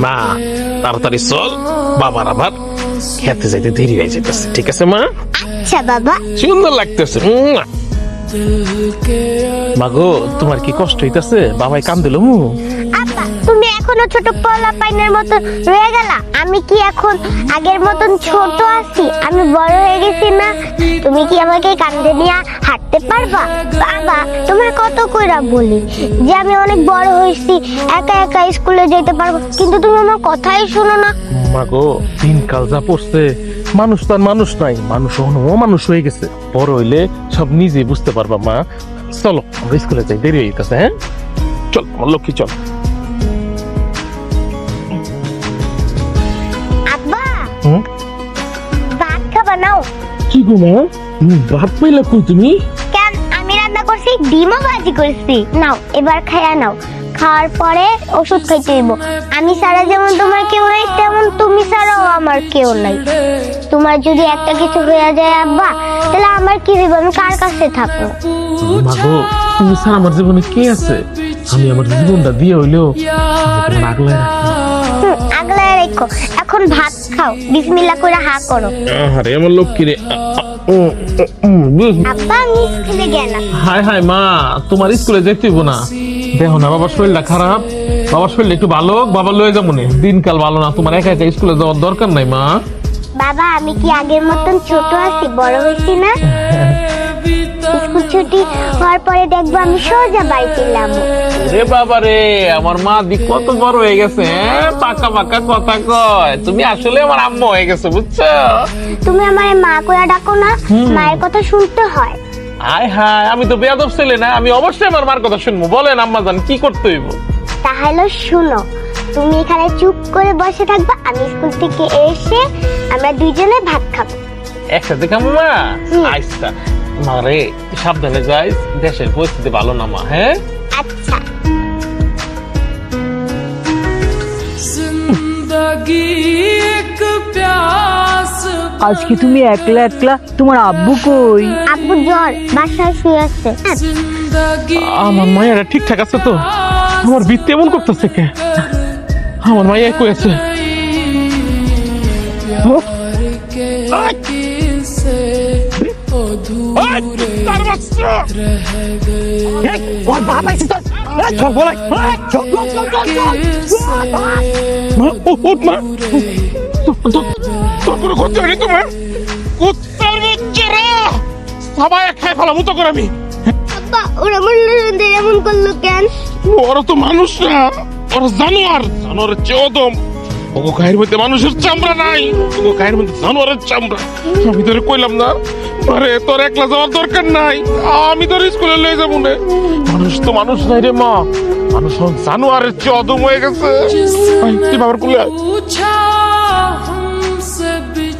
মা তাড়াতাড়ি চল, বাবার আবার খেতে যাইতে দেরি হয়ে যাইতেছে। ঠিক আছে মা? আচ্ছা বাবা। সুন্দর লাগতেছে। মাগো, তোমার কি কষ্ট হইতাছে? বাবাই কাম দিল মু। আব্বা, তুমি এখনো ছোট পোলা পাইনের মতো রয়ে গেলা। আমি কি এখন আগের মতন ছোট আছি? আমি বড় হয়ে গেছি না? তুমি কি আমাকে কাঁধে নিয়ে হাঁটতে পারবা? বাবা, তোমার কত কইরা বলি যে আমি অনেক বড় হয়েছি, একা একা স্কুলে যেতে পারবো, কিন্তু তুমি আমার কথাই শোনো না। মাগো, দিনকাল যা পড়ছে, মানুষ তো আর মানুষ নাই, মানুষ ও মানুষ হয়ে গেছে। বড় হইলে সব নিজে বুঝতে পারবা মা। চলো আমরা স্কুলে যাই, দেরি হয়ে যেতেছে। হ্যাঁ চল আমার লক্ষ্মী, চল। আব্বা, ভাত খাবা নাও। কি গো মা, ভাত পাইলা কই তুমি? কেন, আমি রান্না করছি, ডিমও ভাজি করছি। নাও এবার খাইয়া নাও। খাওয়ার পরে ওষুধ খাইতে দিব। আমি ছাড়া যেমন তোমার কেউ নাই, তেমন তুমি ছাড়াও আমার কেউ নাই। তোমার যদি একটা কিছু হয়ে যায় আব্বা, তাহলে আমার কি হইব? আমি কার কাছে থাকবো? মাগো, তুমি ছাড়া আমার জীবনে কে আছে? আমি আমার জীবনটা দিয়ে হইলেও আগলায় রাখি। আগলায় রেখো। এখন ভাত খাও, বিসমিল্লাহ করে হা করো। আরে আমার লক্ষ্মী রে। আব্বা, আমি স্কুলে গেলাম। হায় হায় মা, তোমার স্কুলে যেতে হইব না। দেখো না বাবার শরীরটা খারাপ, বাবার শরীরটা একটু ভালো হোক, বাবা লয়ে যাবো না। দিনকাল ভালো না, তোমার একা একা স্কুলে যাওয়ার দরকার নাই মা। বাবা, আমি কি আগের মতন ছোট আছি? বড় হয়েছি না? স্কুল ছুটি হওয়ার পরে দেখবো আমি সোজা বাড়িতে এলাম। রে বাবা রে, আমার মা দি কত বড় হয়ে গেছে। পাকা পাকা কথা কয়। তুমি আসলে আমার আম্মা হয়ে গেছে, বুঝছো? তুমি আমার মা কইয়া ডাকো না, মায়ের কথা শুনতে হয়। হায় হায়, আমি তো বেয়াদব ছেলে না, আমি অবশ্যই আমার মার কথা শুনবো। বলেন আম্মা জান, কি করতে হইব? তাহলে শুনো, তুমি এখানে চুপ করে বসে থাকবা, আমি স্কুল থেকে এসে আমরা দুইজনে ভাত খাবো। একসাথে খাবো মা? আচ্ছা মা রে, সাবধানে যাইস, দেশের পরিস্থিতি ভালো না মা। হ্যাঁ আচ্ছা। আজকে তুমি একলা একলা, তোমার আব্বু কই? আব্বু জ্বর, বাসায় শুয়ে আছে। আমার মায়েরা ঠিকঠাক আছে তো? আমার বৃত্তি এমন করতেছে কে? আমার মাইয়া কই আছে? সবাই খাই ফেলা মতো করে আমি। আব্বা, ওরা বললো এমন করলো কেন? ওরা তো মানুষ না, ওরা জানোয়ার। জানোয়ারের চেয়েও দম। ওগো গায়ের মধ্যে মানুষের চামড়া নাই, ওগো গায়ের মধ্যে জানোয়ারের চামড়া। আমি তোরে কইলাম না, আরে তোর একলা যাওয়ার দরকার নাই, আমি তোর স্কুলে লয়ে যাবো না। মানুষ তো মানুষ নাই রে মা, মানুষ জানোয়ারের চেয়ে অদম হয়ে গেছে। তুই বাবার কোলে আয়।